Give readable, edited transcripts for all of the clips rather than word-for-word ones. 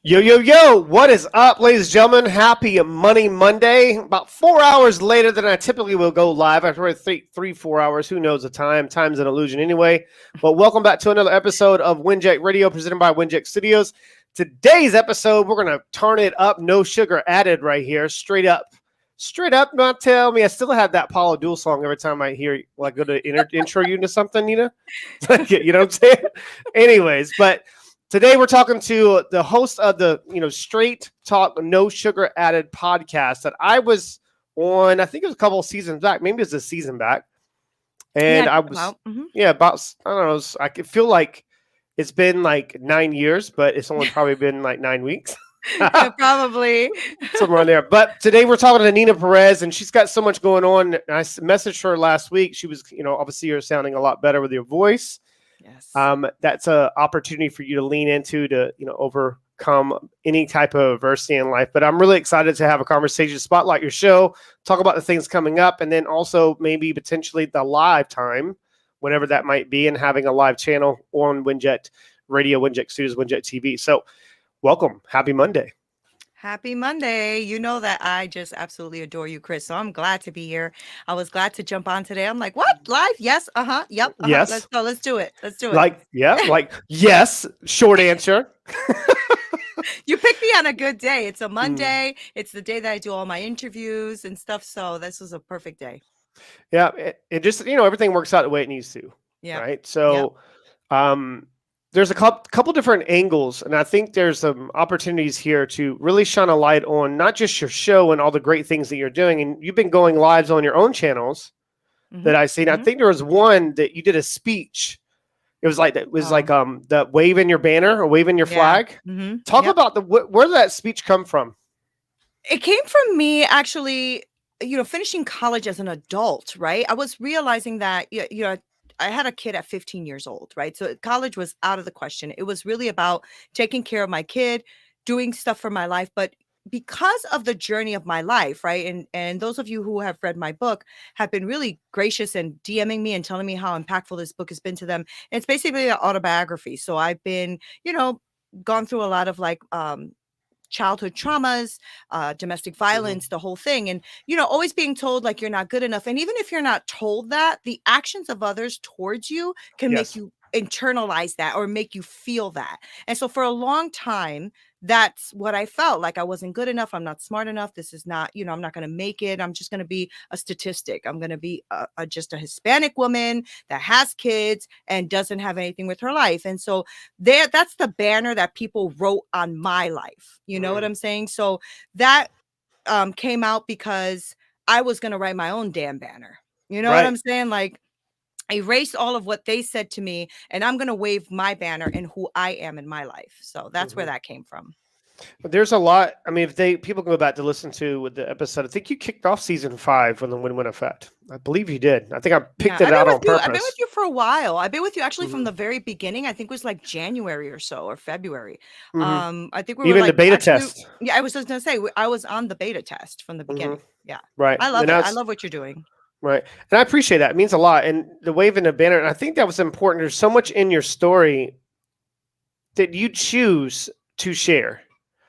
Yo, yo, yo, what is up, ladies and gentlemen? Happy Money Monday. About 4 hours later than I typically will go live. After 4 hours. Who knows the time? Time's an illusion anyway. But welcome back to another episode of Winject Radio presented by Winject Studios. Today's episode, we're going to turn it up. No sugar added right here. Straight up. Straight up, not tell me. I still have that Paulo Duel song every time I hear, like, go to intro you into something, NEENA. You know what I'm saying? Anyways, but today we're talking to the host of the, Straight Talk, No Sugar Added podcast that I was on, I think it was a couple of seasons back. Maybe it was a season back. And Yeah, I was, about, about, I don't know, I could feel like it's been like 9 years, but it's only probably been like 9 weeks. yeah, probably. Somewhere in there. But today we're talking to NEENA PEREZ, and she's got so much going on. And I messaged her last week. She was, obviously you're sounding a lot better with your voice. Yes. That's an opportunity for you to lean into to, overcome any type of adversity in life. But I'm really excited to have a conversation, spotlight your show, talk about the things coming up, and then also maybe potentially the live time, whenever that might be, and having a live channel on Winject Radio, Winject Studios, Winject TV. So welcome. Happy Monday. Happy Monday. You know that I just absolutely adore you, Chris. So I'm glad to be here. I was glad to jump on today. I'm like, what? Live? Yes. Yep. Yes. Let's go. Let's do it. Let's do it. Yes. Short answer. You picked me on a good day. It's a Monday. It's the day that I do all my interviews and stuff. So this was a perfect day. Yeah. It just, everything works out the way it needs to. Yeah. Right. So, there's a couple different angles, and I think there's some opportunities here to really shine a light on not just your show and all the great things that you're doing. And you've been going lives on your own channels that I've seen. I think there was one that you did a speech. It was like the waving your banner or waving your flag. Talk about where did that speech come from? It came from me actually, finishing college as an adult, right? I was realizing that, I had a kid at 15 years old, right? So college was out of the question. It was really about taking care of my kid, doing stuff for my life. But because of the journey of my life, right? And those of you who have read my book have been really gracious and DMing me and telling me how impactful this book has been to them. And it's basically an autobiography. So I've been, gone through a lot of childhood traumas, domestic violence, the whole thing. And, always being told like you're not good enough. And even if you're not told that, the actions of others towards you can make you internalize that or make you feel that. And so for a long time, that's what I felt like. I wasn't good enough. I'm not smart enough. This is not, I'm not going to make it. I'm just going to be a statistic. I'm going to be just a Hispanic woman that has kids and doesn't have anything with her life. And so that's the banner that people wrote on my life. You know what I'm saying? So that came out because I was going to write my own damn banner. You know what I'm saying? Like, erase all of what they said to me, and I'm going to wave my banner and who I am in my life. So that's where that came from. There's a lot. I mean, if people can go back to listen to the episode, I think you kicked off season 5 when the win-win effect. I believe you did. I think I picked it out on purpose. I've been with you for a while. I've been with you actually from the very beginning. I think it was like January or so, or February. I think we were even the beta test. Yeah, I was just going to say, I was on the beta test from the beginning. Yeah. Right. I love it. I love what you're doing. Right. And I appreciate that. It means a lot. And the waving the banner, and I think that was important. There's so much in your story that you choose to share.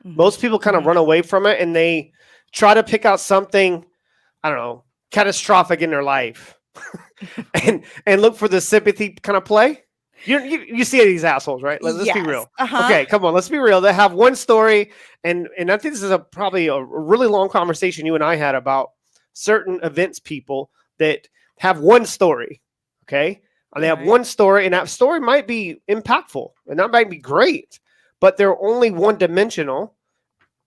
Most people kind of run away from it and they try to pick out something, I don't know, catastrophic in their life and look for the sympathy kind of play. You see these assholes, right? Let's be real. Okay, come on. Let's be real. They have one story. And I think this is probably a really long conversation you and I had about certain events people that have one story, okay? And they have one story, and that story might be impactful, and that might be great, but they're only one-dimensional,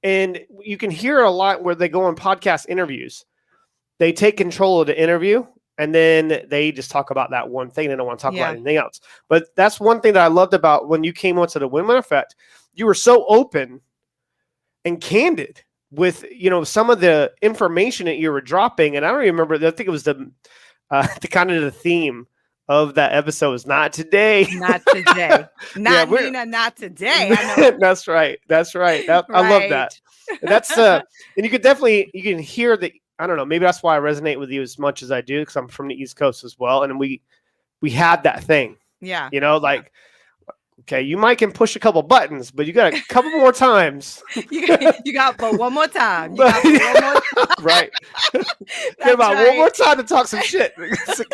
and you can hear a lot where they go on podcast interviews. They take control of the interview, and then they just talk about that one thing. They don't want to talk about anything else. But that's one thing that I loved about when you came onto the Win-Win Effect. You were so open and candid with, some of the information that you were dropping. And I don't even remember, I think it was the kind of the theme of that episode was not today. Not today. NEENA, not today. I know. That's right. I love that. That's and you can hear the, I don't know, maybe that's why I resonate with you as much as I do, because I'm from the East Coast as well. And we had that thing. Yeah. Okay, you might can push a couple buttons, but you got a couple more times. you got but one more time. You got but one more time. Right. Get about one more time to talk some shit.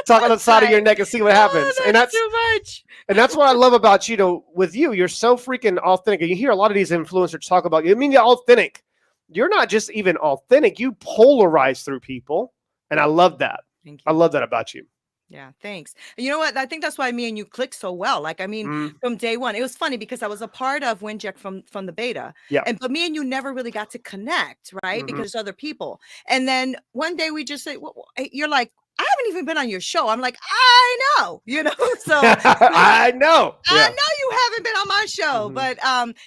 Talk on the side of your neck and see what happens. Oh, and that's too much. And that's what I love about you. Know, with you, you're so freaking authentic. And you hear a lot of these influencers talk about you. I mean, you're authentic. You're not just even authentic. You polarize through people, and I love that. Thank you. I love that about you. Yeah, thanks. And you know what? I think that's why me and you clicked so well. Like, I mean, from day one, it was funny because I was a part of WinJect from the beta. Yeah. But me and you never really got to connect, right? Because there's other people. And then one day we just say, well, you're like, I haven't even been on your show. I'm like, I know, so I know. Yeah. I know you haven't been on my show, but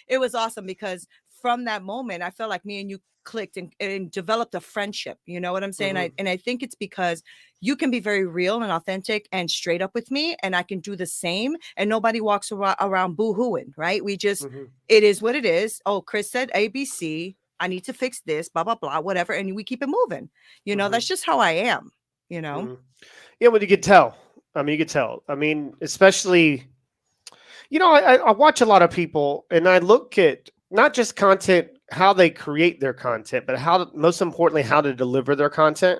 it was awesome because from that moment, I felt like me and you clicked and developed a friendship. You know what I'm saying? I think it's because you can be very real and authentic and straight up with me, and I can do the same, and nobody walks around boo-hooing, right? We just, it is what it is. Oh, Chris said ABC. I need to fix this, blah, blah, blah, whatever. And we keep it moving. That's just how I am, Yeah, well, you could tell. I mean, you could tell. I mean, especially, I watch a lot of people, and I look at not just content, how they create their content, but most importantly, how to deliver their content.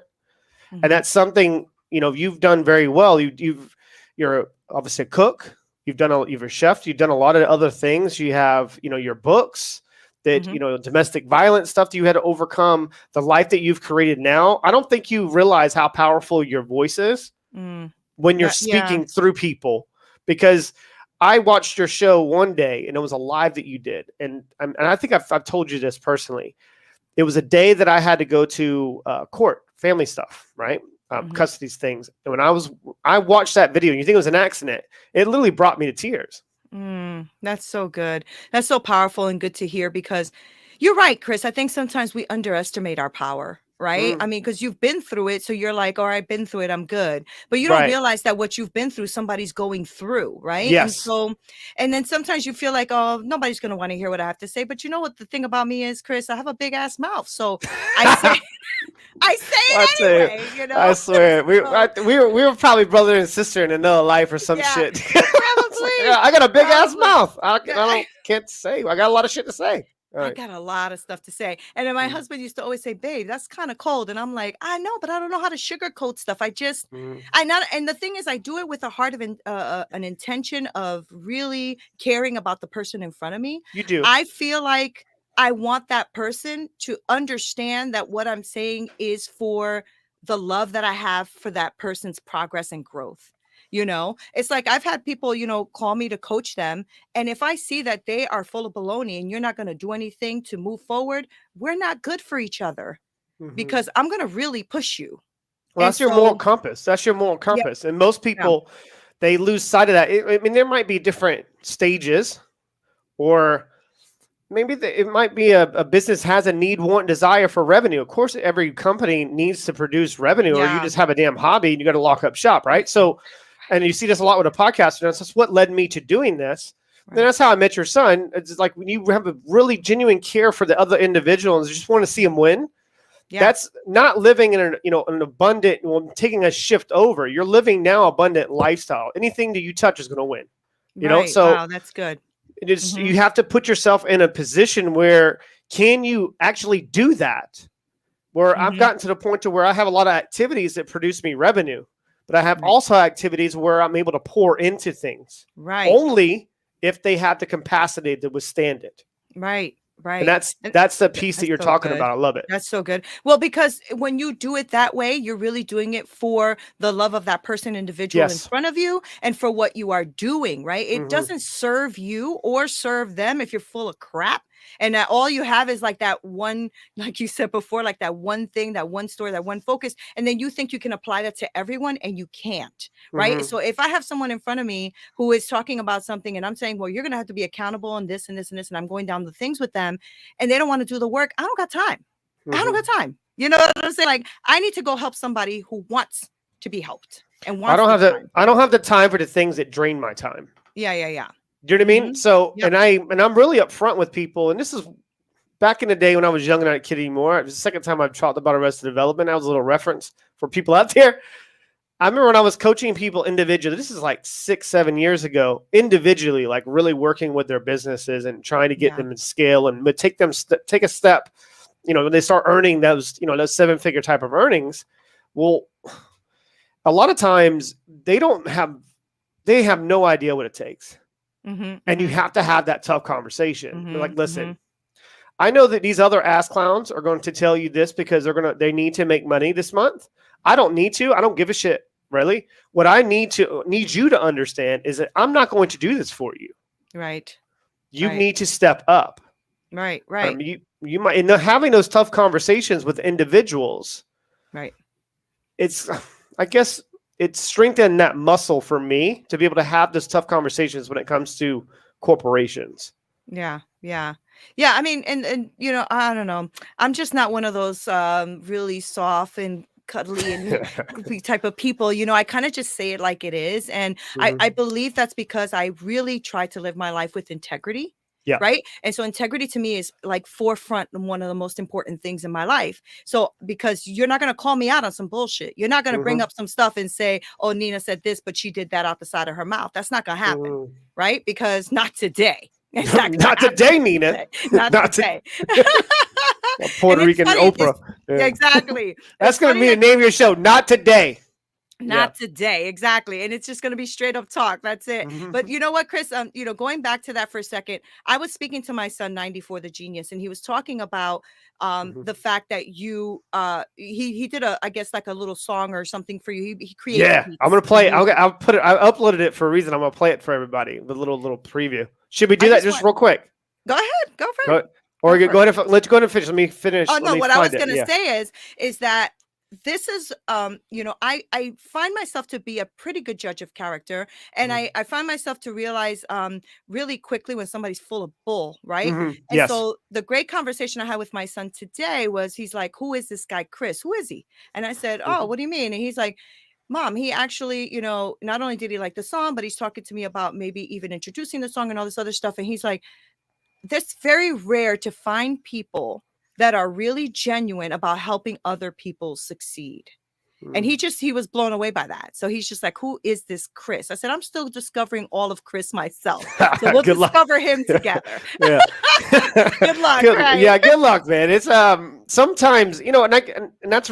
And that's something, you've done very well. You're obviously a cook. You're a chef. You've done a lot of other things. You have, your books that, domestic violence stuff that you had to overcome, the life that you've created now. I don't think you realize how powerful your voice is when you're speaking through people, because I watched your show one day and it was a live that you did. And I think I've told you this personally. It was a day that I had to go to court, family stuff, right? Custody things. And when I watched that video, and you think it was an accident, it literally brought me to tears. That's so good. That's so powerful and good to hear, because you're right, Chris. I think sometimes we underestimate our power. Right. I mean, because you've been through it. So you're like, all right, been through it. I'm good. But you don't realize that what you've been through, somebody's going through. Right. Yes. And then sometimes you feel like, oh, nobody's going to want to hear what I have to say. But you know what the thing about me is, Chris, I have a big ass mouth. So I say, it anyway, I swear. We were probably brother and sister in another life or some shit. Probably. I got a big ass mouth. Can't say. I got a lot of shit to say. I got a lot of stuff to say. And then my husband used to always say, babe, that's kind of cold. And I'm like, I know, but I don't know how to sugarcoat stuff. And the thing is, I do it with a heart of an intention of really caring about the person in front of me. You do. I feel like I want that person to understand that what I'm saying is for the love that I have for that person's progress and growth. It's like I've had people, call me to coach them. And if I see that they are full of baloney and you're not going to do anything to move forward, we're not good for each other, because I'm going to really push you. Well, that's your moral compass. That's your moral compass. And most people, they lose sight of that. I mean, there might be different stages, or maybe it might be a business has a need, want, desire for revenue. Of course, every company needs to produce revenue, or you just have a damn hobby and you got to lock up shop, right? So, and you see this a lot with a podcast, and that's what led me to doing this. And that's how I met your son. It's like when you have a really genuine care for the other individual and just want to see them win. Yeah. That's not living in an abundant, taking a shift over. You're living now abundant lifestyle. Anything that you touch is going to win. So wow, that's good. It is. You have to put yourself in a position where can you actually do that? Where I've gotten to the point to where I have a lot of activities that produce me revenue. But I have also activities where I'm able to pour into things. Right. Only if they have the capacity to withstand it. Right. And that's the piece that you're talking about. I love it. That's so good. Well, because when you do it that way, you're really doing it for the love of that person, individual in front of you, and for what you are doing, right? It doesn't serve you or serve them if you're full of crap. And that all you have is like that one, like you said before, like that one thing, that one story, that one focus. And then you think you can apply that to everyone, and you can't, right? So if I have someone in front of me who is talking about something and I'm saying, well, you're going to have to be accountable on this and this and this, and I'm going down the things with them and they don't want to do the work, I don't got time. I don't got time. You know what I'm saying? Like, I need to go help somebody who wants to be helped and wants I don't have the time for the things that drain my time. Yeah. Do you know what I mean? So, and I'm really upfront with people. And this is back in the day when I was young and not a kid anymore. It was the second time I've talked about Arrested Development. That was a little reference for people out there. I remember when I was coaching people individually, this is like 6, 7 years ago, individually, like really working with their businesses and trying to get them in scale and take a step, when they start earning those 7-figure type of earnings. Well, a lot of times they have no idea what it takes. And you have to have that tough conversation. They're like, listen, I know that these other ass clowns are going to tell you this because they need to make money this month. I don't need to. I don't give a shit, really. What I need you to understand is that I'm not going to do this for you. Right. You need to step up. Right. You might, and having those tough conversations with individuals. Right. I guess it's strengthened that muscle for me to be able to have those tough conversations when it comes to corporations. Yeah. I mean, and I don't know. I'm just not one of those really soft and cuddly and goofy type of people. I kind of just say it like it is. And I believe that's because I really try to live my life with integrity. Yeah. Right. And so integrity to me is like forefront and one of the most important things in my life. So because you're not going to call me out on some bullshit. You're not going to bring up some stuff and say, oh, NEENA said this, but she did that out the side of her mouth. That's not going to happen. Right. Because not today. Not today, NEENA. Not today. Puerto Rican Oprah. Yeah. Exactly. That's going to be the name of your show. Not today. Not today. Exactly. And it's just going to be straight up talk. That's it. But you know what, Chris, going back to that for a second, I was speaking to my son, 94, the genius, and he was talking about the fact that you, he did I guess like a little song or something for you. He created. Yeah. I'm going to play it. I uploaded it for a reason. I'm going to play it for everybody with a little preview. Should we do that just real quick? Go ahead. Go for it. Or go ahead. Let's go ahead and finish. Let me finish. Oh, no. What I was going to say is that this is, I find myself to be a pretty good judge of character. And I find myself to realize really quickly when somebody's full of bull, right? And so the great conversation I had with my son today was, he's like, who is this guy, Chris? Who is he? And I said, oh, what do you mean? And he's like, Mom, he actually, not only did he like the song, but he's talking to me about maybe even introducing the song and all this other stuff. And he's like, that's very rare to find people that are really genuine about helping other people succeed. And he was blown away by that. So he's just like, who is this Chris? I said, I'm still discovering all of Chris myself. So we'll discover him together. Yeah. Good luck. Right? Yeah. Good luck, man. It's sometimes, and that's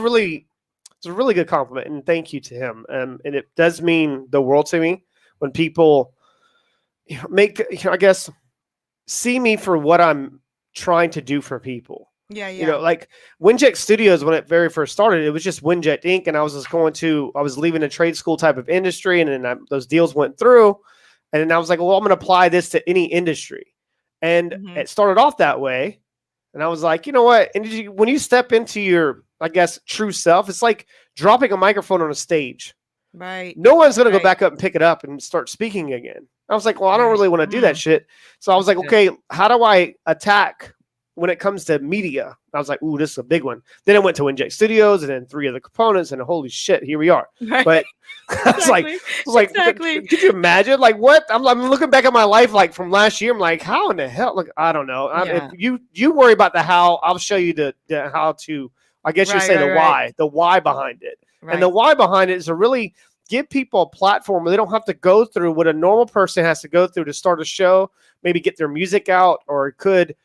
it's a really good compliment. And thank you to him. And it does mean the world to me when people I guess, see me for what I'm trying to do for people. Yeah. Like Winjet Studios, when it very first started, it was just Winjet Inc. And I was leaving a trade school type of industry, and then those deals went through. And then I was like, well, I'm going to apply this to any industry. And it started off that way. And I was like, you know what? And when you step into your, I guess, true self, it's like dropping a microphone on a stage. Right. No one's going to go back up and pick it up and start speaking again. I was like, well, I don't really want to do that shit. So I was like, okay, how do I attack when it comes to media? I was like, ooh, this is a big one. Then I went to Winjet Studios and then 3 other components, and holy shit, here we are. Right. But I was like, could you imagine? Like, what? I'm looking back at my life like from last year. I'm like, how in the hell? Like, I don't know. If you worry about the how, I'll show you the how to, I guess you say the why behind it. Right. And the why behind it is to really give people a platform where they don't have to go through what a normal person has to go through to start a show, maybe get their music out, or could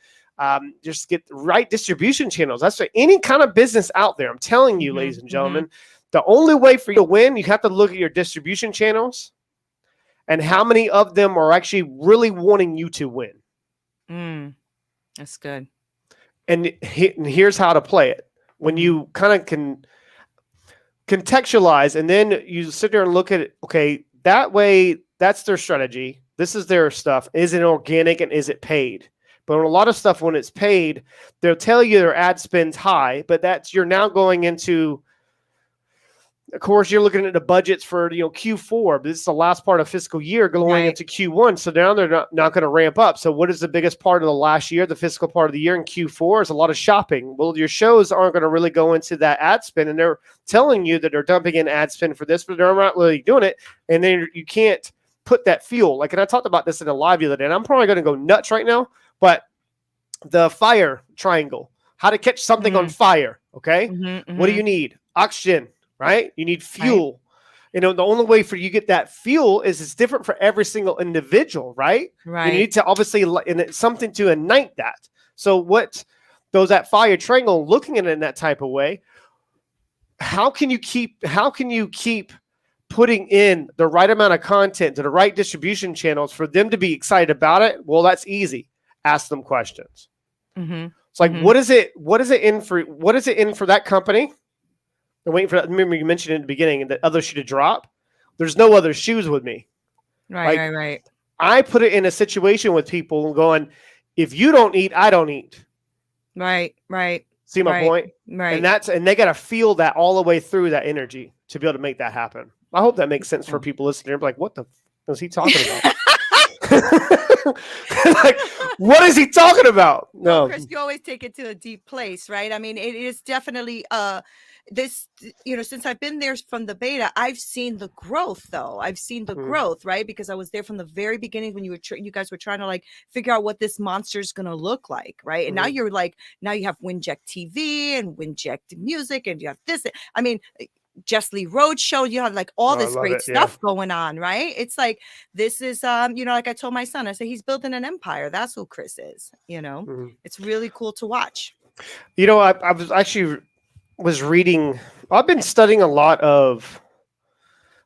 just get the right distribution channels. That's for any kind of business out there. I'm telling you, ladies and gentlemen, the only way for you to win, you have to look at your distribution channels and how many of them are actually really wanting you to win. That's good. And here's how to play it. When you kind of can contextualize, and then you sit there and look at it, okay, that way, that's their strategy. This is their stuff. Is it organic and is it paid? But on a lot of stuff, when it's paid, they'll tell you their ad spend's high, but you're now going into, of course, you're looking at the budgets for Q4, but this is the last part of fiscal year going into Q1. So now they're not going to ramp up. So what is the biggest part of the last year, the fiscal part of the year in Q4 is a lot of shopping. Well, your shows aren't going to really go into that ad spend, and they're telling you that they're dumping in ad spend for this, but they're not really doing it. And then you can't put that fuel. And I talked about this in a live the other day, and I'm probably going to go nuts right now, but the fire triangle, how to catch something on fire. Okay. What do you need? Oxygen. Right? You need fuel. You know, the only way for you to get that fuel is it's different for every single individual, right? Right. You need to obviously, and it's something to ignite that. So what those that fire triangle looking at it in that type of way, how can you keep putting in the right amount of content to the right distribution channels for them to be excited about it? Well, that's easy. Ask them questions. It's like, what is it in for that company? I'm waiting for that. Remember you mentioned in the beginning that other shoe to drop. There's no other shoes with me. Right. I put it in a situation with people going, if you don't eat, I don't eat. Right. See my point? Right. And they got to feel that all the way through, that energy, to be able to make that happen. I hope that makes sense for people listening. They're like, what the is he talking about? Like, what is he talking about? No, Chris, you always take it to a deep place, right? I mean, it is definitely this, you know, since I've been there from the beta, I've seen the growth, though. I've seen the growth, right? Because I was there from the very beginning when you guys were trying to like figure out what this monster is going to look like, right? And now you're like, now you have Winject TV and Winject Music, and you have this. I mean, Just Lee Road Show, you have like all this great stuff going on, right? It's like, this is, you know, like I told my son, I said, he's building an empire. That's who Chris is, you know? It's really cool to watch. You know, I was actually reading, I've been studying a lot of,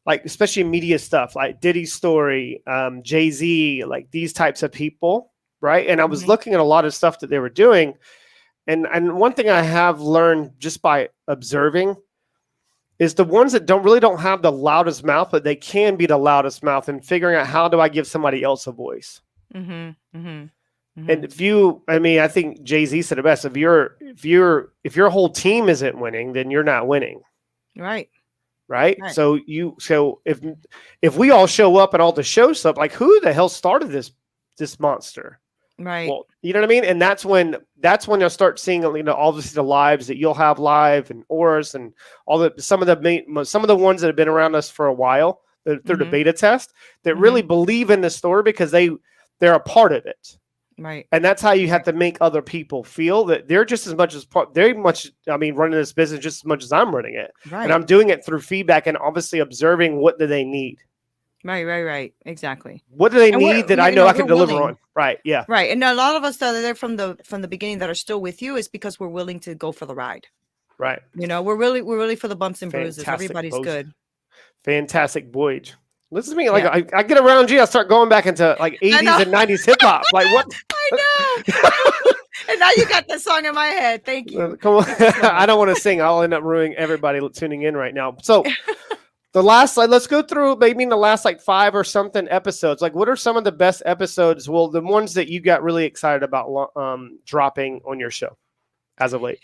like, especially media stuff, like Diddy's story, Jay-Z, like these types of people, right? And I was looking at a lot of stuff that they were doing. And one thing I have learned just by observing is the ones that don't have the loudest mouth, but they can be the loudest mouth, and figuring out, how do I give somebody else a voice? And I think Jay-Z said it best. If your whole team isn't winning, then you're not winning. Right. So if we all show up and all the show stuff, like, who the hell started this monster? Right. Well, you know what I mean? And that's when you'll start seeing, you know, obviously the lives that you'll have live, and Oris, and all some of the ones that have been around us for a while through the beta test, that really believe in the story because they're a part of it. Right. And that's how you have to make other people feel that they're just as much as running this business just as much as I'm running it. Right. And I'm doing it through feedback and obviously observing, what do they need? Right. Exactly. What do they need that I know I can deliver on? Right. Yeah. Right. And a lot of us that are there from the beginning that are still with you is because we're willing to go for the ride. Right. You know, we're really for the bumps and bruises. Everybody's good. Fantastic voyage. Listen to me. Like, I get around you, I start going back into like 80s and 90s hip hop. Like, what? I know. And now you got the song in my head. Thank you. Come on. I don't want to sing. I'll end up ruining everybody tuning in right now. So let's go through maybe the last like 5 or something episodes. Like, what are some of the best episodes? Well, the ones that you got really excited about dropping on your show as of late.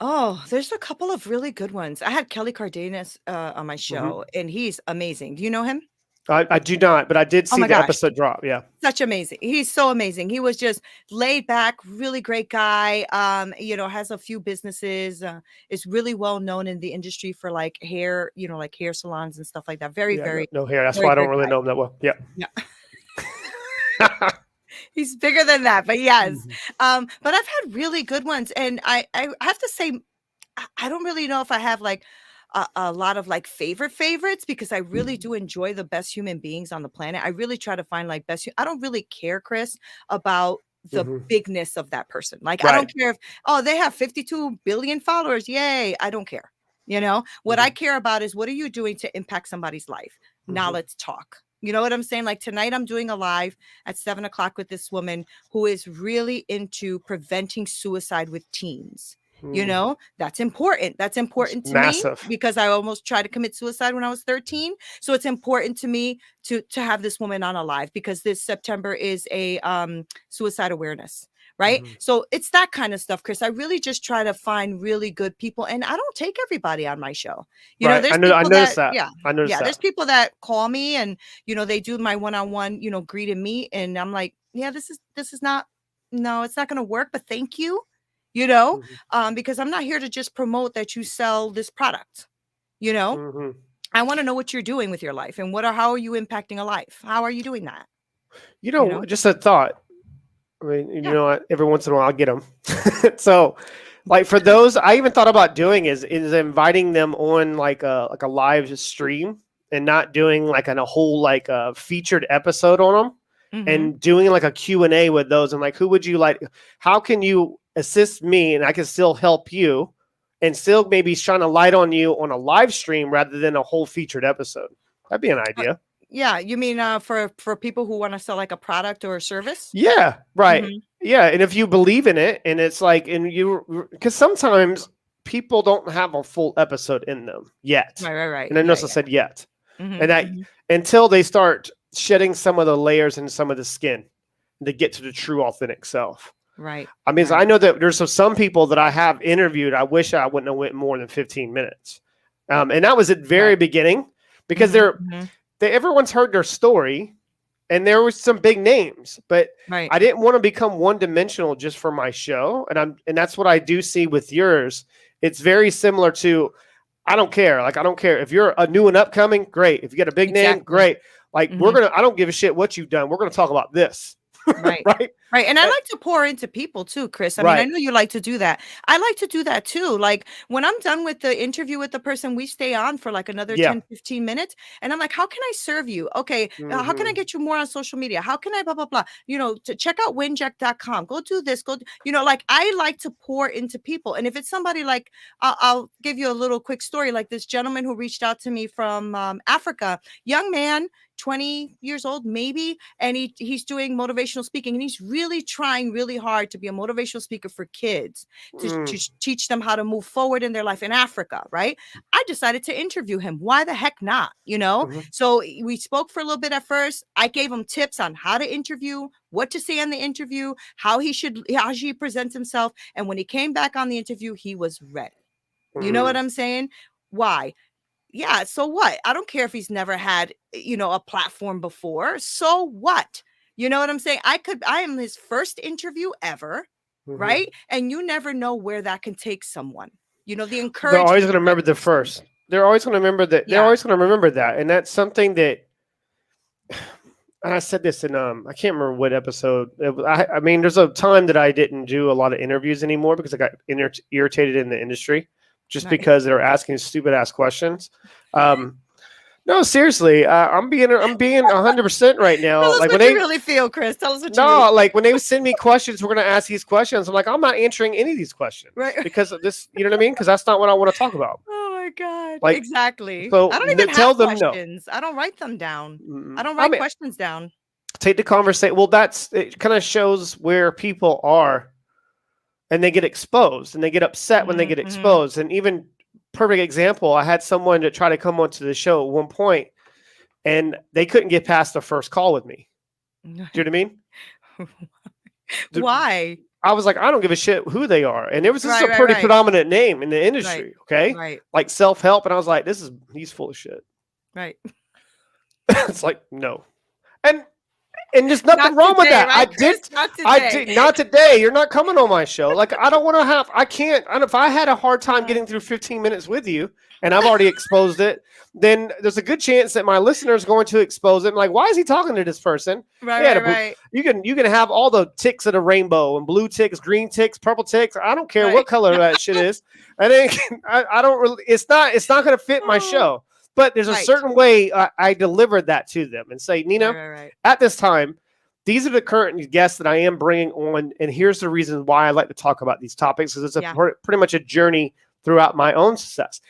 Oh, there's a couple of really good ones. I had 𝘾𝙧𝙬𝙧 on my show, and he's amazing. Do you know him? I do not, but I did see the episode drop. Yeah. Such amazing. He's so amazing. He was just laid back, really great guy. You know, has a few businesses, is really well known in the industry for like hair, you know, like hair salons and stuff like that. Very no hair. That's why I don't really know him that well. Yeah. He's bigger than that, but yes. But I've had really good ones, and I have to say, I don't really know if I have like a lot of like favorites, because I really do enjoy the best human beings on the planet. I really try to find like I don't really care, Chris, about the bigness of that person. Like, I don't care if, they have 52 billion followers. Yay. I don't care. You know, what I care about is, what are you doing to impact somebody's life? Now let's talk. You know what I'm saying? Like, tonight I'm doing a live at 7:00 with this woman who is really into preventing suicide with teens. You know, that's important. That's important to me, because I almost tried to commit suicide when I was 13. So it's important to me to have this woman on a live, because this September is a suicide awareness. Right. So it's that kind of stuff, Chris. I really just try to find really good people, and I don't take everybody on my show. You know, there's I noticed that. Yeah. I noticed that. There's people that call me and, you know, they do my one-on-one, you know, greet and meet. And I'm like, yeah, this is not, no, it's not going to work, but thank you, you know, because I'm not here to just promote that you sell this product. You know, I want to know what you're doing with your life, and how are you impacting a life? How are you doing that? You know? Just a thought. I mean, you know what? Every once in a while, I'll get them. So, like, for those, I even thought about doing is inviting them on like a live stream and not doing like a whole like a featured episode on them and doing like a Q&A with those and like, who would you like? How can you assist me and I can still help you and still maybe shine a light on you on a live stream rather than a whole featured episode? That'd be an idea. Yeah, you mean for people who want to sell like a product or a service? Yeah, right. Yeah, and if you believe in it, and it's like, and you, because sometimes people don't have a full episode in them yet. Right. And I noticed I said yet, and that until they start shedding some of the layers and some of the skin to get to the true, authentic self. Right. I mean, I know that there's some people that I have interviewed. I wish I wouldn't have went more than 15 minutes, and that was at the very beginning because everyone's heard their story. And there was some big names, but I didn't want to become one-dimensional just for my show. And that's what I do see with yours. It's very similar to, I don't care. Like, I don't care if you're a new and upcoming, great. If you get a big name, great. Like I don't give a shit what you've done. We're going to talk about this. Right. And I like to pour into people too, Chris. I mean, I know you like to do that. I like to do that too. Like when I'm done with the interview with the person, we stay on for like another 10, 15 minutes. And I'm like, how can I serve you? Okay. How can I get you more on social media? How can I blah, blah, blah, to check out winjack.com. Go do this. Like I like to pour into people. And if it's somebody like, I'll give you a little quick story. Like this gentleman who reached out to me from Africa, young man, 20 years old, maybe. And he's doing motivational speaking and he's really trying really hard to be a motivational speaker for kids to teach them how to move forward in their life in Africa. Right. I decided to interview him. Why the heck not? So we spoke for a little bit at first. I gave him tips on how to interview, what to say in the interview, how he presents himself. And when he came back on the interview, he was ready. You know what I'm saying? Why? Yeah. So what? I don't care if he's never had, a platform before. So what? You know what I'm saying? I am his first interview ever. Right. And you never know where that can take someone. The encouragement. They're always going to remember the first. They're always going to remember that. They're always going to remember that. And that's something that, and I said this in, I can't remember what episode. I mean, there's a time that I didn't do a lot of interviews anymore because I got irritated in the industry. Just because they're asking stupid ass questions. No, seriously, I'm being 100% right now. Tell us like what when you really feel, Chris. Tell us what you really. Like when they send me questions, we're gonna ask these questions. I'm like, I'm not answering any of these questions, because of this. You know what I mean? Because that's not what I want to talk about. Oh my god! Like, exactly. So I don't even tell have them questions. No. I don't write them down. I don't write questions down. Take the conversation. Well, it kind of shows where people are, and they get exposed, and they get upset when they get exposed, and even. Perfect example. I had someone to try to come onto the show at one point, and they couldn't get past the first call with me. Do you know what I mean? Why? I was like, I don't give a shit who they are, and this is a pretty predominant name in the industry. Okay, like self-help, and I was like, he's full of shit. Right. It's like no, and there's nothing wrong with that. Right, I did not today. You're not coming on my show. Like I don't want to I can't. If I had a hard time getting through 15 minutes with you and I've already exposed it, then there's a good chance that my listener is going to expose it. I'm like, why is he talking to this person? Right. You can have all the ticks of the rainbow and blue ticks, green ticks, purple ticks. I don't care what color that shit is. I think I don't really. It's not going to fit my show. But there's a certain way I delivered that to them and say, NEENA, at this time, these are the current guests that I am bringing on. And here's the reason why I like to talk about these topics, because it's pretty much a journey throughout my own success.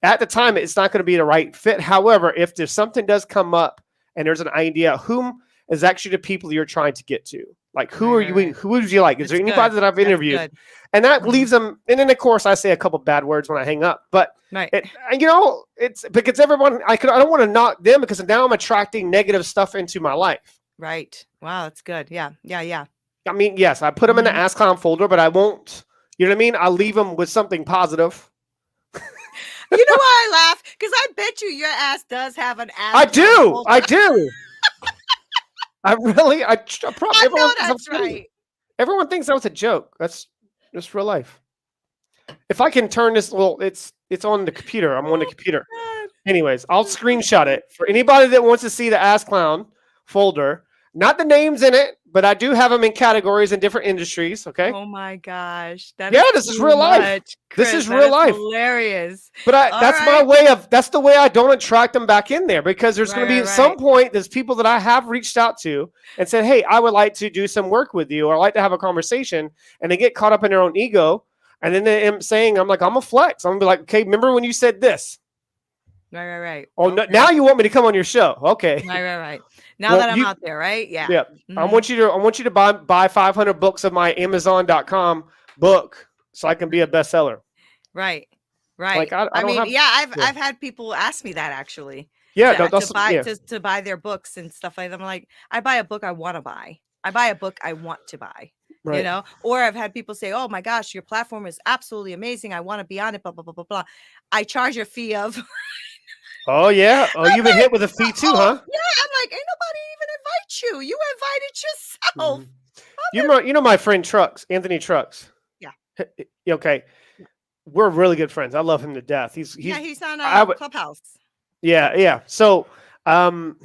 At the time, it's not going to be the right fit. However, if there's something does come up and there's an idea, whom is actually the people you're trying to get to? Like, who are you? Who would you like? Is there anybody that I've interviewed? And that leaves them. And then, of course, I say a couple bad words when I hang up. But it's because everyone. I don't want to knock them because now I'm attracting negative stuff into my life. Right. Wow, that's good. Yeah. I mean, yes, I put them in the Ask Clown folder, but I won't. You know what I mean? I'll leave them with something positive. You know why I laugh? Because I bet you your ass does have an ass. I do. I really, I know that's right. Everyone thinks that was a joke. That's just real life. If I can turn this, it's on the computer. I'm on the computer. Anyways, I'll screenshot it for anybody that wants to see the Ask Clown folder. Not the names in it, but I do have them in categories in different industries. Okay. Oh my gosh. That Yeah, is this is too real life. much, This Chris. is That real is life. hilarious. But All that's my right. way of, that's the way I don't attract them back in there, because there's going to be Right, at some right. point, there's people that I have reached out to and said, hey, I would like to do some work with you, or I'd like to have a conversation, and they get caught up in their own ego. And then they're saying, I'm like, I'm a flex. I'm gonna be like, okay, remember when you said this? Right. Oh, no, now you want me to come on your show? Okay. Right. Now Well, that I'm out there, right? Yeah. Yeah. I want you to buy 500 books of my Amazon.com book so I can be a bestseller. Right. Like I don't mean, have, I've had people ask me that actually. yeah, To buy their books and stuff like that. I'm like, I buy a book I want to buy. I buy a book I want to buy. right. You know, or I've had people say, oh my gosh, your platform is absolutely amazing. I want to be on it, blah, blah, blah, blah, blah. I charge a fee of Oh yeah. Oh, you've been hit with a fee too, huh? Yeah, I'm like, ain't nobody even invite you. You invited yourself. You know my friend Trucks, Anthony Trucks. Yeah. Okay. We're really good friends. I love him to death. He's on Clubhouse. Yeah. So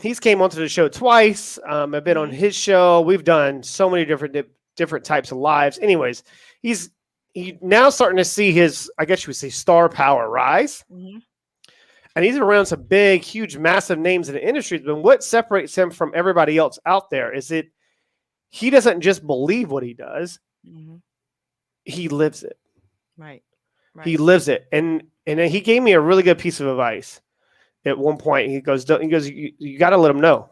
he's came onto the show twice. I've been on his show. We've done so many different types of lives. Anyways, he's now starting to see his, I guess you would say, star power rise. And he's around some big, huge, massive names in the industry. But what separates him from everybody else out there is that he doesn't just believe what he does. He lives it. Right. He lives it. And then he gave me a really good piece of advice. At one point, he goes, you got to let him know.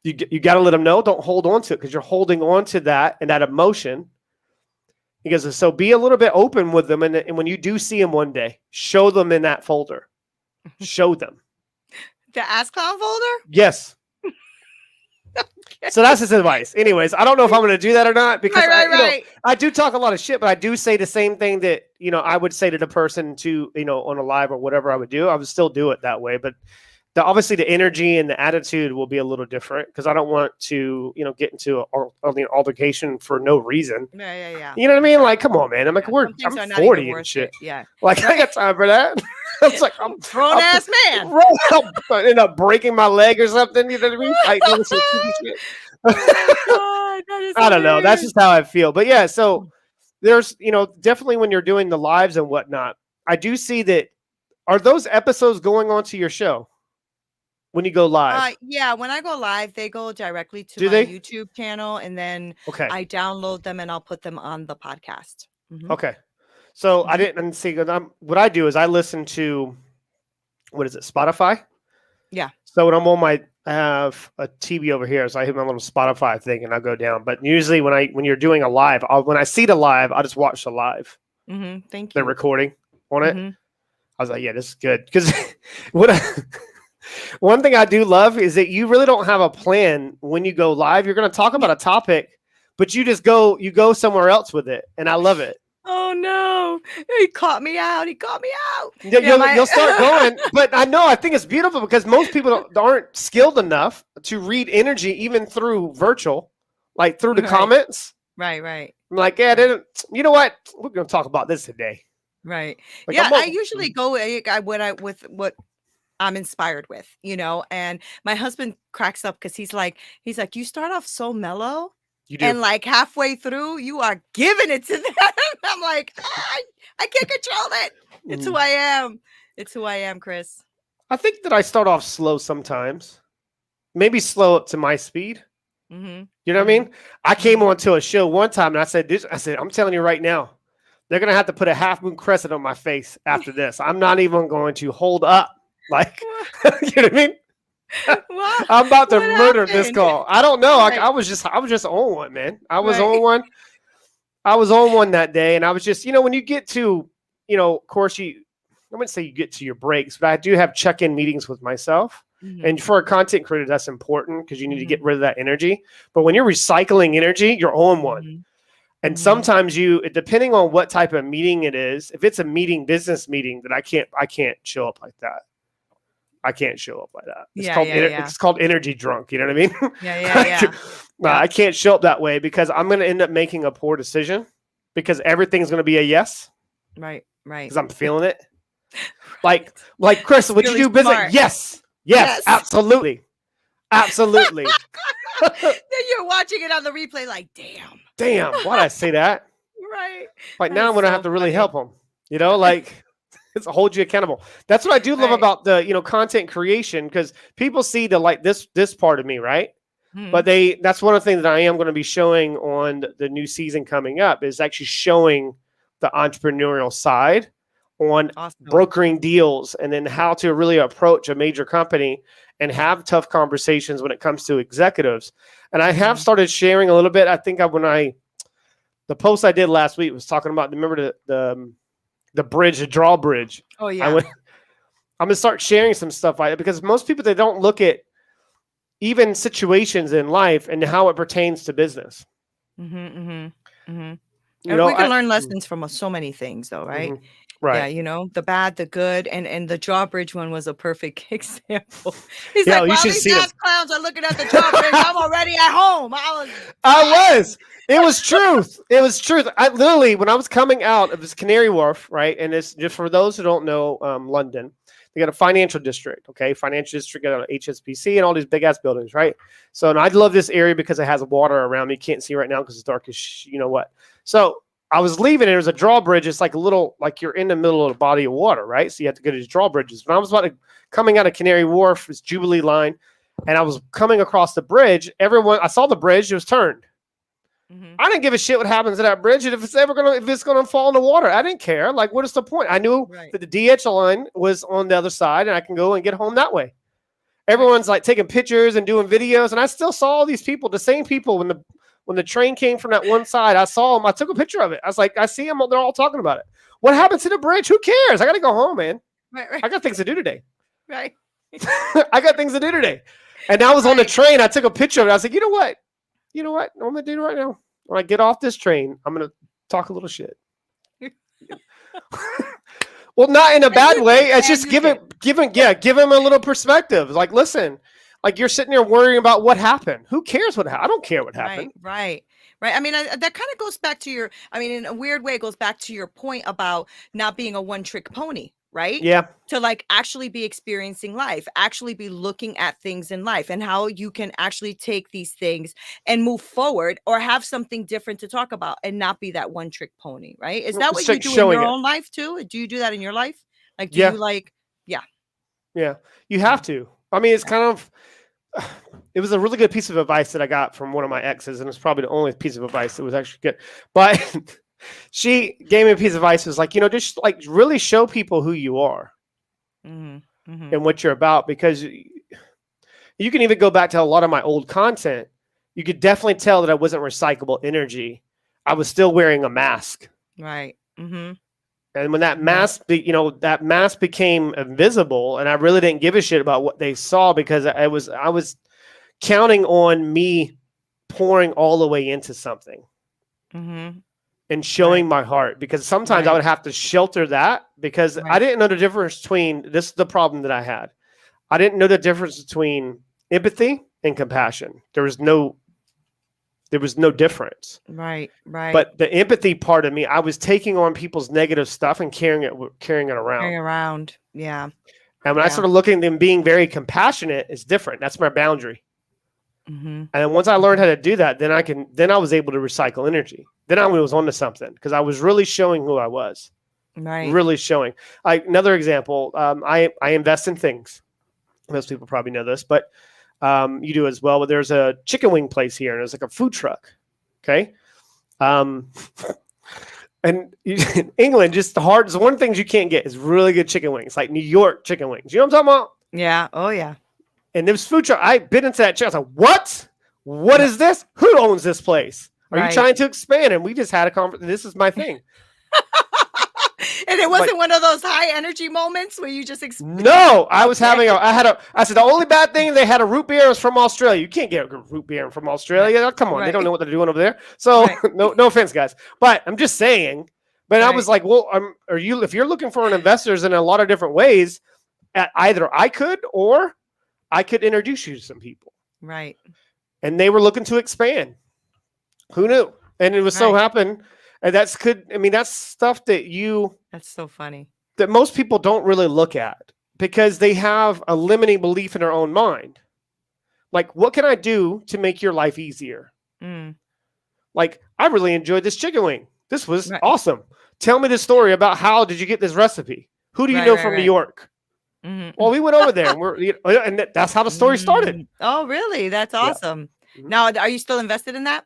you got to let him know. Don't hold on to it, because you're holding on to that and that emotion. He goes, so be a little bit open with them. And when you do see him one day, show them in that folder. Show them. The Ask Clown folder? Yes. So that's his advice. Anyways, I don't know if I'm going to do that or not, because I do talk a lot of shit, but I do say the same thing that, I would say to the person to, on a live or whatever I would do. I would still do it that way. But obviously the energy and the attitude will be a little different, because I don't want to, get into an altercation for no reason. Yeah. You know what I mean? Like, come on, man. I'm like, I'm 40 and shit. Yeah. Like, I got time for that. It's like, I'm grown ass man. I'll end up breaking my leg or something. You know what I mean? I don't know. That's just how I feel. But yeah, so there's, definitely when you're doing the lives and whatnot, I do see that. Are those episodes going on to your show when you go live? Yeah, when I go live, they go directly to my YouTube channel, and then I download them and I'll put them on the podcast. Okay. So I didn't see. What I do is I listen to, what is it, Spotify? Yeah. So when I'm on I have a TV over here, so I hit my little Spotify thing and I go down. But usually when you're doing a live, when I see the live, I'll just watch the live. Thank you. They're recording on it. I was like, yeah, this is good. Because one thing I do love is that you really don't have a plan when you go live. You're going to talk about a topic, but you go somewhere else with it. And I love it. Oh no, he caught me out. You'll start going. But I think it's beautiful, because most people aren't skilled enough to read energy, even through virtual, like through the comments. Right. I'm like, yeah, you know what? We're going to talk about this today. Right. Like, yeah, I usually go with what I'm inspired with, and my husband cracks up, because he's like, you start off so mellow. You do. And like halfway through, you are giving it to them. I'm like, I can't control it. It's who I am. It's who I am, Chris. I think that I start off slow sometimes. Maybe slow up to my speed. You know what I mean? I came onto a show one time and I said, I'm telling you right now, they're going to have to put a half moon crescent on my face after this. I'm not even going to hold up. Like, you know what I mean? I'm about to murder this call. I don't know. I was just on one, man. I was on one. I was on one that day, and I was just, when you get to, of course, I wouldn't say you get to your breaks, but I do have check-in meetings with myself. And for a content creator, that's important, because you need to get rid of that energy. But when you're recycling energy, you're on one. And sometimes depending on what type of meeting it is, if it's a business meeting, then I can't show up like that. I can't show up like that. It's called energy drunk. You know what I mean? Yeah. I can't show up that way, because I'm going to end up making a poor decision, because everything's going to be a yes. Right. Because I'm feeling it. Like Chris, would you do business? Yes, absolutely. Then you're you're watching it on the replay, like, damn. Damn, why'd I say that? Right. Like That now I'm is gonna so have to really funny. help them. You know, like it's hold you accountable. That's what I do love Right. about the, content creation, because people see the like this part of me, right? But that's one of the things that I am going to be showing on the new season coming up, is actually showing the entrepreneurial side on Awesome. brokering deals, and then how to really approach a major company and have tough conversations when it comes to executives. And I have started sharing a little bit. I think the post I did last week was talking about, remember the bridge, the drawbridge. Oh yeah. I'm going to start sharing some stuff like that, because most people, they don't look at even situations in life and how it pertains to business. We can I learn lessons from so many things, though, right? Right. Yeah, the bad, the good, and the drawbridge one was a perfect example. He's Yeah, like, you "While should these see this. ass clowns are looking at the drawbridge, I'm already at home." It was truth. It was truth. I literally, when I was coming out of this Canary Wharf, right, and it's just for those who don't know, London, they got a financial district, okay? Financial district, got HSBC and all these big ass buildings, right? So, and I love this area because it has water around me. You can't see right now because it's dark as you know what. So I was leaving, and there was a drawbridge. It's like a little, like you're in the middle of a body of water, right? So you have to go to these drawbridges. When I was coming out of Canary Wharf, this Jubilee line, and I was coming across the bridge, I saw the bridge, it was turned. I didn't give a shit what happens to that bridge, and if it's gonna fall in the water, I didn't care. Like, what is the point? I knew that the DH line was on the other side, and I can go and get home that way. Everyone's like taking pictures and doing videos, and I still saw all these people, the same people, when the train came from that one side. I saw them. I took a picture of it. I was like, I see them. They're all talking about it. What happened to the bridge? Who cares? I got to go home, man. Right. I got things to do today. Right. I got things to do today. And I was on the train. I took a picture of it. I was like, you know what? What I'm going to do right now? When I get off this train, I'm going to talk a little shit. Well, not in a bad way. It's just give him a little perspective. Like, listen, like you're sitting there worrying about what happened. Who cares what happened? I don't care what happened. Right. I mean, that kind of goes back to in a weird way, it goes back to your point about not being a one-trick pony, right? Yeah. To like actually be experiencing life, actually be looking at things in life, and how you can actually take these things and move forward, or have something different to talk about, and not be that one-trick pony, right? Is that what you do in your own life too? Do you do that in your life? Like, do you like, yeah, you have to. I mean, it's kind of, it was a really good piece of advice that I got from one of my exes, and it's probably the only piece of advice that was actually good. But she gave me a piece of advice. It was like, just like really show people who you are and what you're about, because you can even go back to a lot of my old content. You could definitely tell that I wasn't recyclable energy. I was still wearing a mask. Right. And when that mask, that mask became invisible, and I really didn't give a shit about what they saw, because I was counting on me pouring all the way into something and showing my heart, because sometimes I would have to shelter that, because I didn't know the difference between, this is the problem that I had. I didn't know the difference between empathy and compassion. There was no difference. Right. But the empathy part of me, I was taking on people's negative stuff and carrying it around. Yeah. And when I started looking at them being very compassionate, it's different. That's my boundary. And then once I learned how to do that, then I was able to recycle energy. Then I was onto something, because I was really showing who I was. Right. Really showing. Like another example, I invest in things. Most people probably know this, but you do as well. But there's a chicken wing place here, and there's like a food truck. Okay. And in England, just the one of the things you can't get is really good chicken wings, like New York chicken wings. You know what I'm talking about? Yeah. Oh yeah. And this food truck, I've been into that chicken. I was like, what? What is this? Who owns this place? Are you trying to expand? And we just had a conference. This is my thing. And it wasn't one of those high energy moments where you just No, I was having I said the only bad thing, they had a root beer, was from Australia. You can't get a root beer from Australia. Come on, they don't know what they're doing over there. So no offense, guys. But I'm just saying. But I was like, well, if you're looking for an investors in a lot of different ways, either I could introduce you to some people. Right. And they were looking to expand. Who knew? And it was so happened. And that's stuff that's so funny, that most people don't really look at, because they have a limiting belief in their own mind. Like, what can I do to make your life easier? Mm. Like, I really enjoyed this chicken wing. This was Right. awesome. Tell me the story about how did you get this recipe? Who do you Right, know right, from New right. York? Well, we went over there and that's how the story started. Oh, really? That's Yeah. awesome. Mhm. Now, are you still invested in that?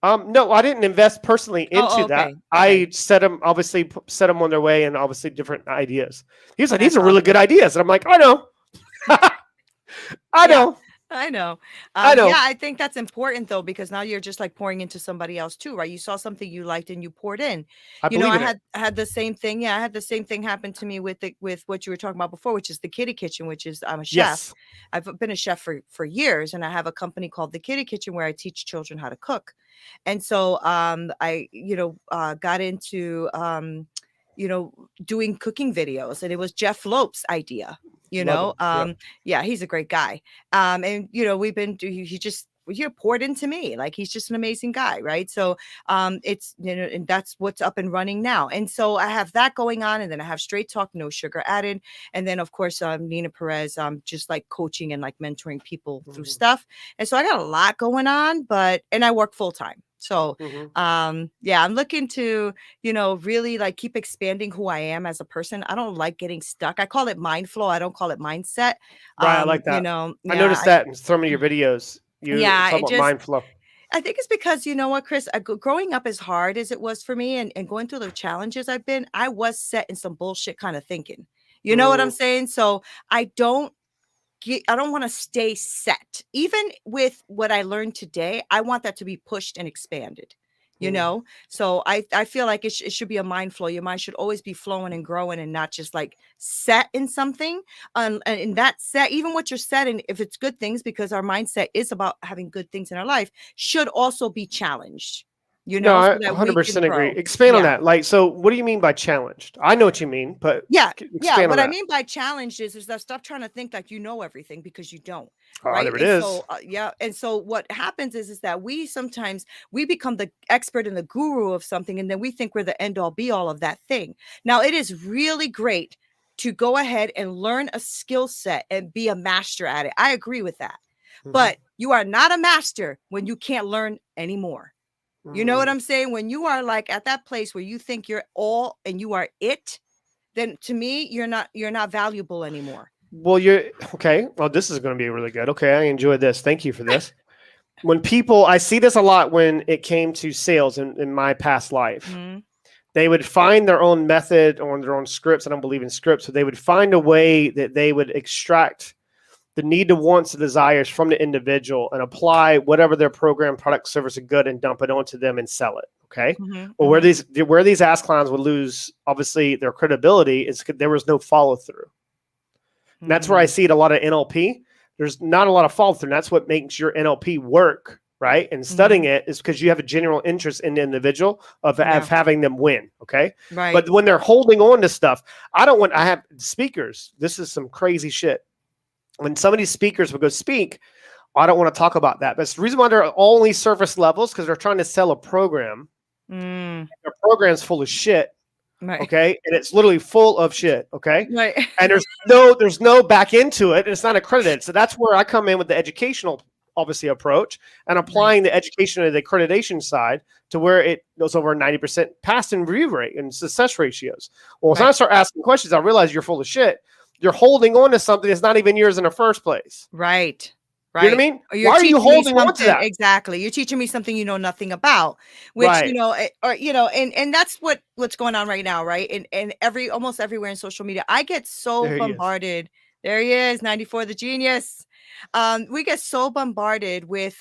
No, I didn't invest personally Oh, into that. okay. I set them on their way and obviously different ideas. He was like, That's these are really good awesome. ideas. And I'm like, I know. I Yeah. know. I know. I know. Yeah, I think that's important though, because now you're just like pouring into somebody else too, right? You saw something you liked and you poured in. I You know, believe I in it. had the same thing. Yeah, I had the same thing happen to me with what you were talking about before, which is the Kitty Kitchen, which is I'm a chef. Yes. I've been a chef for years, and I have a company called the Kitty Kitchen where I teach children how to cook. And so I got into doing cooking videos, and it was Jeff Lope's idea. Love him. Yep. Yeah, he's a great guy. And we've been he just poured into me. Like, he's just an amazing guy, right? So it's and that's what's up and running now. And so I have that going on, and then I have Straight Talk, No Sugar Added, and then of course NEENA PEREZ, just like coaching and like mentoring people through stuff. And so I got a lot going on, and I work full time. So yeah, I'm looking to really like keep expanding who I am as a person. I don't like getting stuck. I call it mind flow. I don't call it mindset. Right. I like that. I noticed that in some of your videos. You talk about mind flow. I think it's because, you know what, Chris, growing up as hard as it was for me, and going through the challenges I was set in some bullshit kind of thinking. You know what I'm saying? So I don't want to stay set. Even with what I learned today, I want that to be pushed and expanded. So I feel like it should be a mind flow. Your mind should always be flowing and growing, and not just like set in something. And in that set, even what you're set in, if it's good things, because our mindset is about having good things in our life, should also be challenged. No, I so that 100% agree. grow. Expand on that. Like, so what do you mean by challenged? I know what you mean, but expand on What that. I mean by challenged is that stop trying to think like you know everything, because you don't. Oh, Right. there it And is. so and so what happens is that we sometimes become the expert and the guru of something, and then we think we're the end all be all of that thing. Now, it is really great to go ahead and learn a skill set and be a master at it. I agree with that. But you are not a master when you can't learn anymore. You know what I'm saying? When you are like at that place where you think you're all and you are it, then to me, you're not valuable anymore. Well, you're okay. Well, this is going to be really good. Okay. I enjoyed this. Thank you for this. I see this a lot when it came to sales in my past life. They would find their own method or their own scripts. I don't believe in scripts. So they would find a way that they would extract the need, the wants, the desires from the individual and apply whatever their program, product, service, or good and dump it onto them and sell it. Okay. Well, where these ass clowns would lose, obviously, their credibility is because there was no follow through. And that's where I see it a lot of NLP. There's not a lot of follow through. And that's what makes your NLP work, right? And studying it is because you have a general interest in the individual of having them win. Okay. Right. But when they're holding on to stuff, I have speakers. This is some crazy shit. When some of these speakers would go speak, I don't want to talk about that. But it's the reason why they're only surface levels, because they're trying to sell a program. Their program's full of shit. Right. Okay. And it's literally full of shit. Okay. Right. And there's no back into it. And it's not accredited. So that's where I come in with the educational, obviously, approach and applying the education and the accreditation side to where it goes over 90% pass and review rate and success ratios. Well, when I start asking questions, I realize you're full of shit. You're holding on to something that's not even yours in the first place. Right. Right. You know what I mean? Why are you holding on to that? Exactly. You're teaching me something you know nothing about, which, and that's what's going on right now. Right. And almost everywhere in social media, I get so bombarded. There he is, 94, the genius. We get so bombarded with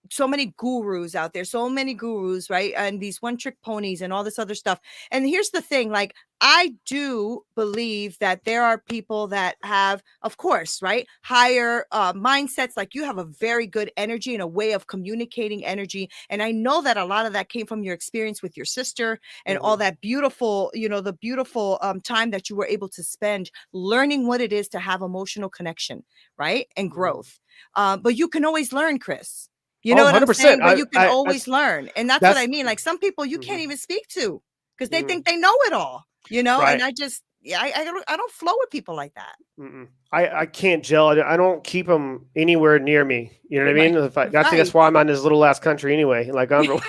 so many gurus out there, so many gurus, right? And these one trick ponies and all this other stuff. And here's the thing, like, I do believe that there are people that have, of course, right, higher mindsets. Like, you have a very good energy and a way of communicating energy. And I know that a lot of that came from your experience with your sister and all that beautiful, the beautiful time that you were able to spend learning what it is to have emotional connection, right? And growth. But you can always learn, Chris. You know what I'm saying? But you can always learn. And that's what I mean. Like, some people you can't even speak to because they think they know it all, Right. And I just, yeah, I don't flow with people like that. Mm-mm. I can't gel. I don't keep them anywhere near me. You know what I mean? Right. I think that's Right. why I'm in this little ass country anyway. Like I'm, you know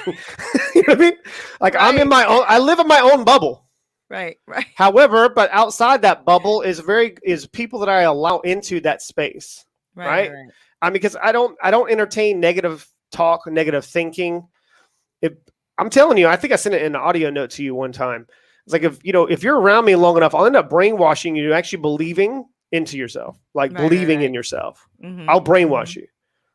what I mean? Like I'm in Right. my own. I live in my own bubble. Right. Right. However, but outside that bubble is people that I allow into that space. Right. Right. I mean, because I don't entertain negative talk, negative thinking. I'm telling you, I think I sent it in an audio note to you one time. It's like if you're around me long enough, I'll end up brainwashing you to actually believing into yourself, like believing in yourself. I'll brainwash you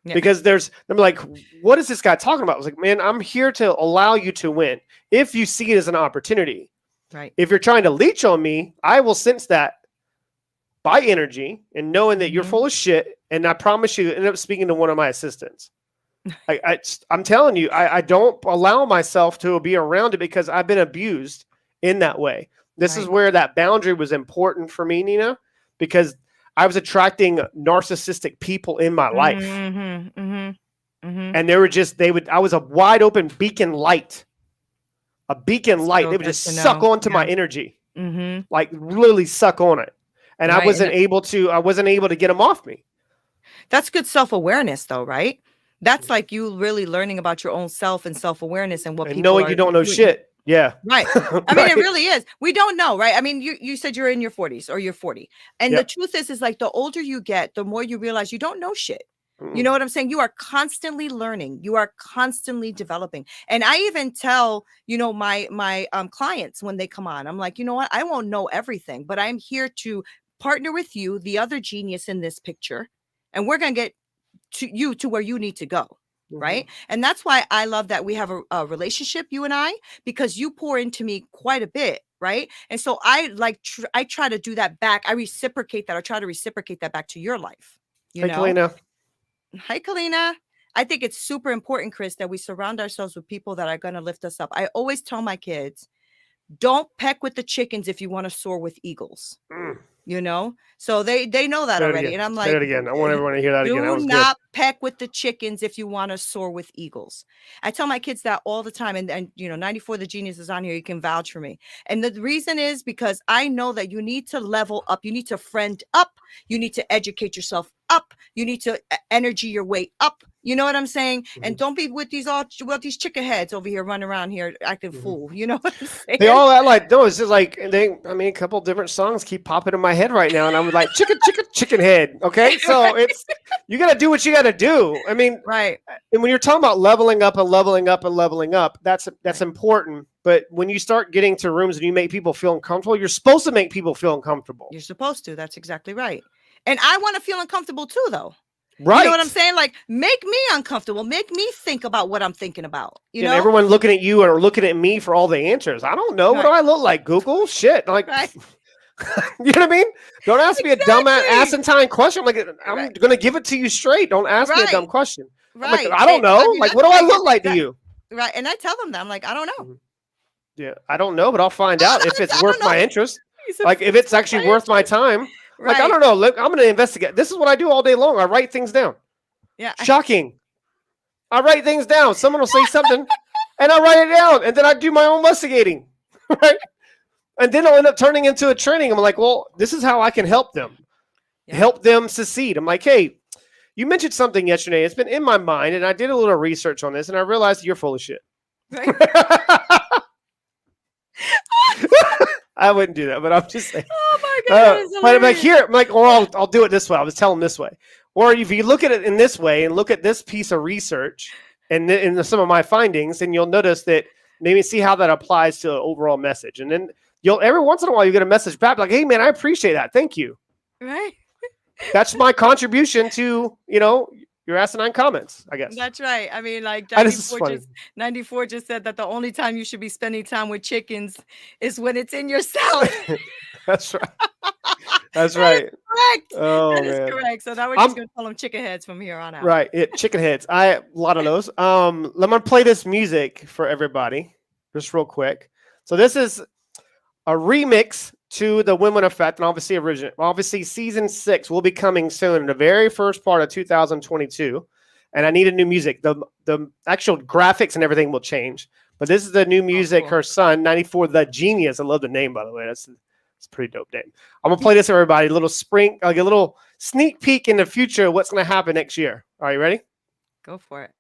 because I'm like, what is this guy talking about? I was like, man, I'm here to allow you to win if you see it as an opportunity. Right. If you're trying to leech on me, I will sense that by energy and knowing that you're full of shit. And I promise you, end up speaking to one of my assistants. I'm telling you, I don't allow myself to be around it because I've been abused in that way. This is where that boundary was important for me, NEENA, because I was attracting narcissistic people in my life. And they were just, I was a wide open beacon light. A beacon light. They would just suck onto my energy. Like literally suck on it. And I wasn't able to get them off me. That's good self-awareness though, right? That's like you really learning about your own self and self-awareness and what people knowing you don't know shit. Yeah. Right. I mean, it really is. We don't know, right? I mean, you said you're in your 40s or you're 40. And the truth is like the older you get, the more you realize you don't know shit. You know what I'm saying? You are constantly learning. You are constantly developing. And I even tell, my clients when they come on, I'm like, you know what? I won't know everything, but I'm here to partner with you, the other genius in this picture. And we're going to get to where you need to go. Right. And that's why I love that we have a relationship, you and I, because you pour into me quite a bit. Right. And so I I try to do that back. I reciprocate that. I try to reciprocate that back to your life. Hey, Kalina. Hi, Kalina. I think it's super important, Chris, that we surround ourselves with people that are going to lift us up. I always tell my kids, don't peck with the chickens if you want to soar with eagles. So they know that already. And I'm like, say it again. I want everyone to hear that again. That was do not peck with the chickens if you want to soar with eagles. I tell my kids that all the time. And 94 the genius is on here. You can vouch for me. And the reason is because I know that you need to level up. You need to friend up. You need to educate yourself up. You need to energy your way up. You know what I'm saying? And don't be with these chicken heads over here running around here acting fool. You know what I'm saying? They all act like, no, it's just like, a couple different songs keep popping in my head right now. And I'm like, chicken head. Okay. So you got to do what you got to do. I mean, right. And when you're talking about leveling up and leveling up and leveling up, that's important. But when you start getting to rooms and you make people feel uncomfortable, you're supposed to make people feel uncomfortable. You're supposed to. That's exactly right. And I want to feel uncomfortable too, though. Right. You know what I'm saying? Like, make me uncomfortable. Make me think about what I'm thinking about. And everyone looking at you or looking at me for all the answers. I don't know. What do I look like? Google? Shit. Like, you know what I mean? Don't ask me a dumb asinine question. I'm like, I'm going to give it to you straight. Don't ask me a dumb question. Right. Like, I don't know. Like, what do I look like to you? Right. And I tell them that. I'm like, I don't know. Yeah, I don't know, but I'll find out if it's worth my interest. Like, if it's actually worth my time. Like, I don't know. Look, I'm going to investigate. This is what I do all day long. I write things down. Yeah. Shocking. I write things down. Someone will say something and I write it down. And then I do my own investigating. Right. And then I'll end up turning into a training. I'm like, well, this is how I can help them. Help them succeed. I'm like, hey, you mentioned something yesterday. It's been in my mind. And I did a little research on this. And I realized you're full of shit. Right. I wouldn't do that, but I'm just saying. Oh my God! But I'm like, here, I'm like, or I'll do it this way. I'll just tell them this way. Or if you look at it in this way and look at this piece of research and in some of my findings, then you'll notice that maybe see how that applies to the overall message. And then every once in a while you get a message back like, hey man, I appreciate that. Thank you. Right. That's my contribution to, your asinine comments, I guess. That's right. I mean, like 94 just said that the only time you should be spending time with chickens is when it's in your salad. That's right. That's right. Correct. Oh, that man. is correct. So now we're just going to call them chicken heads from here on out. Right. Chicken heads. A lot of those. Let me play this music for everybody just real quick. So this is a remix to the Women Effect, and obviously season 6 will be coming soon in the very first part of 2022. And I need a new music. The actual graphics and everything will change, but this is the new music. Cool. Her son, 94 the genius. I love the name, by the way. That's It's a pretty dope name. I'm gonna play this for everybody. A little spring, like a little sneak peek in the future of what's gonna happen next year. Are you ready? Go for it.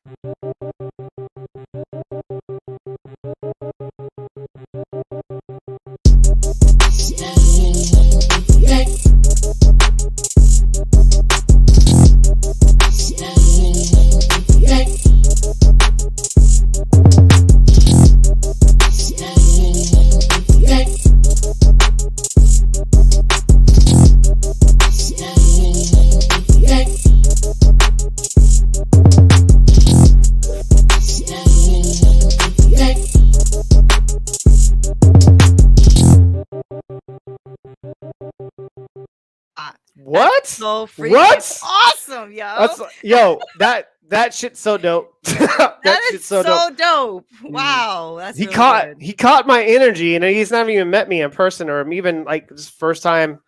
What? So freaking What? awesome, yo. Yo, that shit's so dope. that is shit's so dope. Wow, that's he really caught good. he caught my energy, and he's never even met me in person, or even like this first time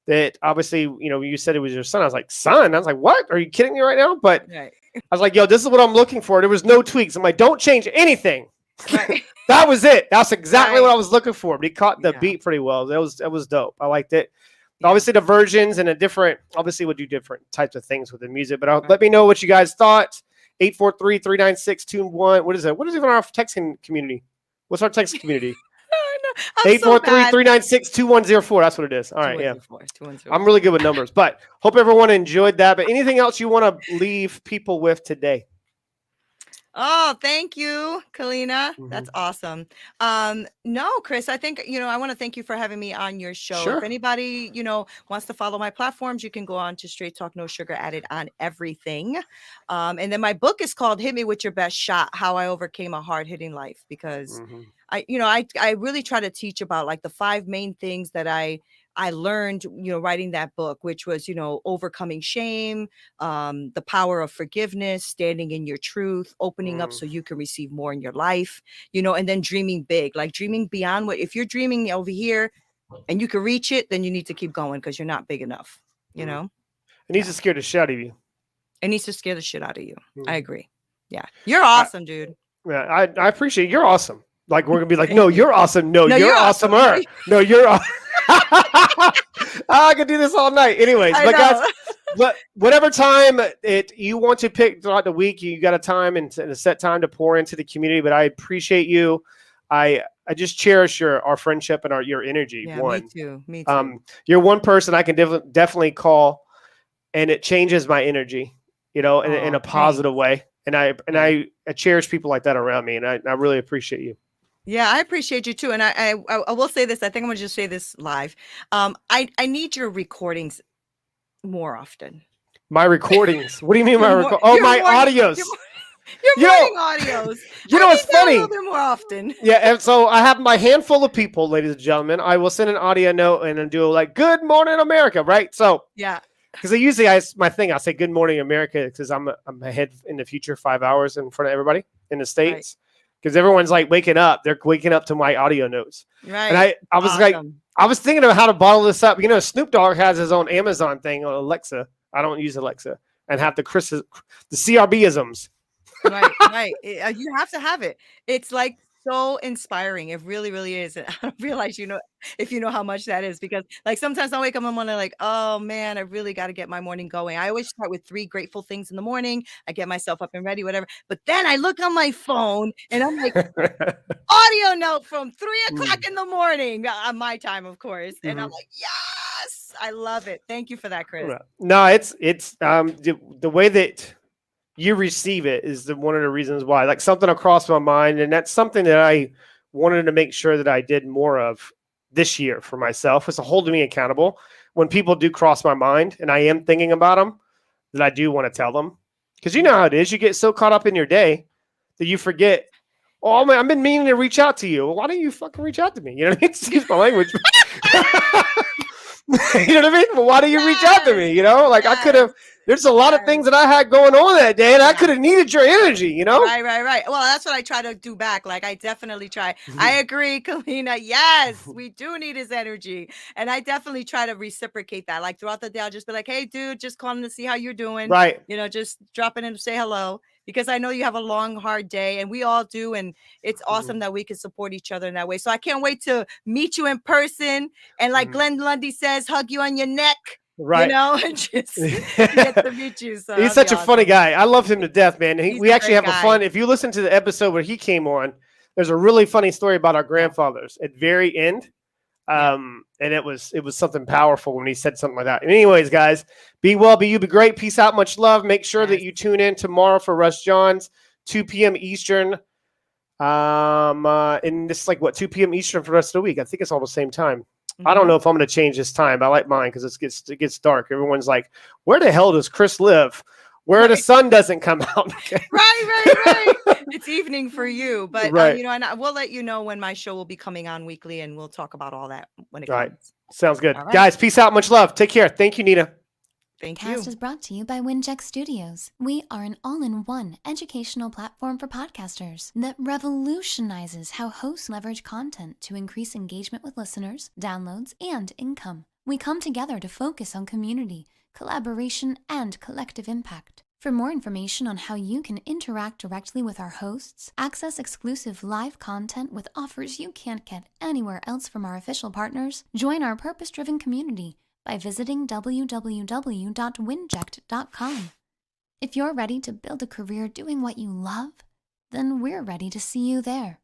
that obviously, you know, you said it was your son. I was like, son? I was like, what? Are you kidding me right now? But Right. I was like, yo, this is what I'm looking for. There was no tweaks. I'm like, don't change anything. Right. That was it. That's exactly Right. what I was looking for. But he caught the beat pretty well. That was dope. I liked it. Obviously, the versions and obviously we'll do different types of things with the music. But let me know what you guys thought. 843-396-21. What is it? What is even our texting community? What's our text community? 843-396-2104. That's what it is. All right, yeah. 2104. I'm really good with numbers, but hope everyone enjoyed that. But anything else you want to leave people with today? Oh, thank you, Kalina. That's awesome. No, Chris, I think, I want to thank you for having me on your show. Sure. If anybody, wants to follow my platforms, you can go on to Straight Talk, No Sugar Added on everything. And then my book is called Hit Me With Your Best Shot, How I Overcame a Hard-Hitting Life, because I really try to teach about like the 5 main things that I learned, writing that book, which was, overcoming shame, the power of forgiveness, standing in your truth, opening up so you can receive more in your life, and then dreaming big, like dreaming beyond if you're dreaming over here and you can reach it, then you need to keep going because you're not big enough, It needs to scare the shit out of you. It needs to scare the shit out of you. I agree. Yeah. You're awesome, dude. Yeah, I appreciate it. You're awesome. Like, we're going to be like, no, you're awesome. No, you're awesomer. No, you're awesome. I could do this all night. Anyways, but guys, whatever time you want to pick throughout the week, you got a time and a set time to pour into the community. But I appreciate you. I just cherish our friendship and your energy. Yeah, me too. You're one person I can definitely call, and it changes my energy, in a positive way. And I cherish people like that around me, and I really appreciate you. Yeah, I appreciate you too. And I will say this. I think I'm going to just say this live. I need your recordings more often. My recordings? What do you mean my recordings? Oh, my audios. Your morning audios. What's funny? A little bit more often. Yeah, and so I have my handful of people, ladies and gentlemen. I will send an audio note and then do like, "Good morning, America," right? So yeah. Because my thing, I'll say "Good morning, America" because I'm ahead in the future 5 hours in front of everybody in the States. Right. Because everyone's like waking up. They're waking up to my audio notes. Right. And I was awesome. I was thinking of how to bottle this up. Snoop Dogg has his own Amazon thing on Alexa. I don't use Alexa. And have the CRB-isms. Right. You have to have it. It's like so inspiring. It really, really is. And I don't realize, if you know how much that is, because like sometimes I wake up in the morning like, oh man, I really got to get my morning going. I always start with 3 grateful things in the morning. I get myself up and ready, whatever. But then I look on my phone and I'm like, audio note from 3:00 in the morning on my time, of course. And I'm like, yes, I love it. Thank you for that, Chris. No, it's the way that you receive it is one of the reasons why. Like something across my mind, and that's something that I wanted to make sure that I did more of this year for myself, is to hold me accountable when people do cross my mind and I am thinking about them, that I do want to tell them. Because you know how it is. You get so caught up in your day that you forget, oh, man, I've been meaning to reach out to you. Well, why don't you fucking reach out to me? You know what I mean? Excuse my language. You know what I mean? Well, why do you reach out to me? I could have. There's a lot of things that I had going on that day, and I could have needed your energy. Right. Well, that's what I try to do back. Like I definitely try. I agree, Kalina. Yes, we do need his energy, and I definitely try to reciprocate that. Like throughout the day, I'll just be like, "Hey, dude, just calling to see how you're doing." Right. Just dropping in to say hello. because I know you have a long, hard day, and we all do. And it's awesome that we can support each other in that way. So I can't wait to meet you in person. And like Glenn Lundy says, hug you on your neck. Right. And just get to meet you. So he's such a funny guy. I love him to death, man. We actually have a fun. If you listen to the episode where he came on, there's a really funny story about our grandfathers at the very end. And it was something powerful when he said something like that. Anyways, guys, be well, be you, be great. Peace out, much love. Make sure that you tune in tomorrow for Russ Johns, 2 p.m. Eastern. And this is like 2 p.m. Eastern for the rest of the week. I think it's all the same time. I don't know if I'm going to change this time. I like mine because it gets dark. Everyone's like, where the hell does Chris live? Where the sun doesn't come out. Right. It's evening for you. But, and we'll let you know when my show will be coming on weekly, and we'll talk about all that when it comes. Sounds good. Guys, peace out. Much love. Take care. Thank you, NEENA. Thank you. Podcast is brought to you by Winject Studios. We are an all-in-one educational platform for podcasters that revolutionizes how hosts leverage content to increase engagement with listeners, downloads, and income. We come together to focus on community, collaboration, and collective impact. For more information on how you can interact directly with our hosts, access exclusive live content with offers you can't get anywhere else from our official partners, join our purpose-driven community by visiting www.winject.com. If you're ready to build a career doing what you love, then we're ready to see you there.